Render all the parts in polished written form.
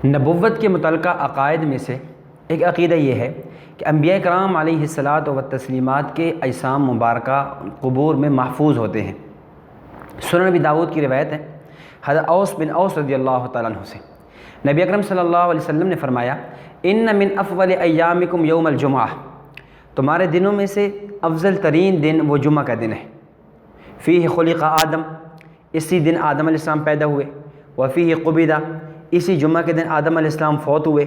نبوت کے متعلقہ عقائد میں سے ایک عقیدہ یہ ہے کہ انبیاء کرام علیہ الصلاۃ والتسلیمات کے اجسام مبارکہ قبور میں محفوظ ہوتے ہیں۔ سنن نبی داؤد کی روایت ہے حضرت اوس بن اوس رضی اللہ تعالیٰ عنہ سے، نبی اکرم صلی اللہ علیہ وسلم نے فرمایا، ان من افضل ایامکم یوم الجمعہ، تمہارے دنوں میں سے افضل ترین دن وہ جمعہ کا دن ہے۔ فیہ خلق آدم، اسی دن آدم علیہ السلام پیدا ہوئے۔ وفیہ قبض، اسی جمعہ کے دن آدم علیہ السلام فوت ہوئے۔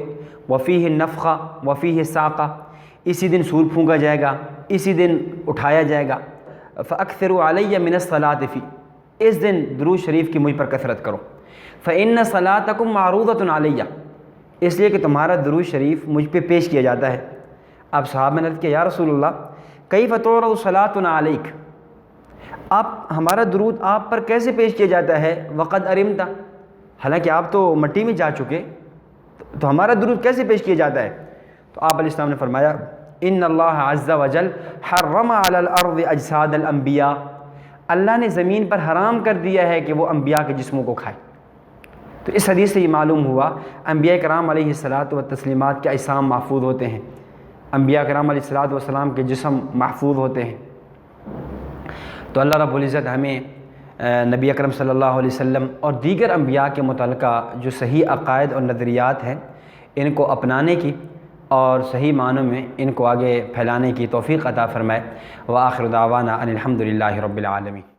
وفیہ نفخہ وفیہ ساقہ، اسی دن سور پھونکا جائے گا، اسی دن اٹھایا جائے گا۔ فاکثروا علی من الصلاۃ فی، اس دن درود شریف کی مجھ پر کثرت کرو۔ فإن صلاتکم معروضۃ علی، اس لیے کہ تمہارا درود شریف مجھ پہ پیش کیا جاتا ہے۔ اب صحابہ نے عرض کیا، یا رسول اللہ کیف تعرض صلاتنا علیک، آپ ہمارا درود آپ پر کیسے پیش کیا جاتا ہے؟ وقد ارمت، حالانکہ آپ تو مٹی میں جا چکے، تو ہمارا درود کیسے پیش کیا جاتا ہے؟ تو آپ علیہ السلام نے فرمایا، ان اللہ عز وجل حرم علی الارض اجساد الانبیاء، اللہ نے زمین پر حرام کر دیا ہے کہ وہ انبیاء کے جسموں کو کھائے۔ تو اس حدیث سے یہ معلوم ہوا انبیاء کرام علیہ الصلاۃ والتسلیمات کے اجسام محفوظ ہوتے ہیں، انبیاء کرام علیہ الصلاۃ والسلام کے جسم محفوظ ہوتے ہیں۔ تو اللہ رب العزت ہمیں نبی اکرم صلی اللہ علیہ وسلم اور دیگر انبیاء کے متعلقہ جو صحیح عقائد اور نظریات ہیں ان کو اپنانے کی اور صحیح معنوں میں ان کو آگے پھیلانے کی توفیق عطا فرمائے۔ وآخر دعوانا ان الحمد للہ رب العالمین۔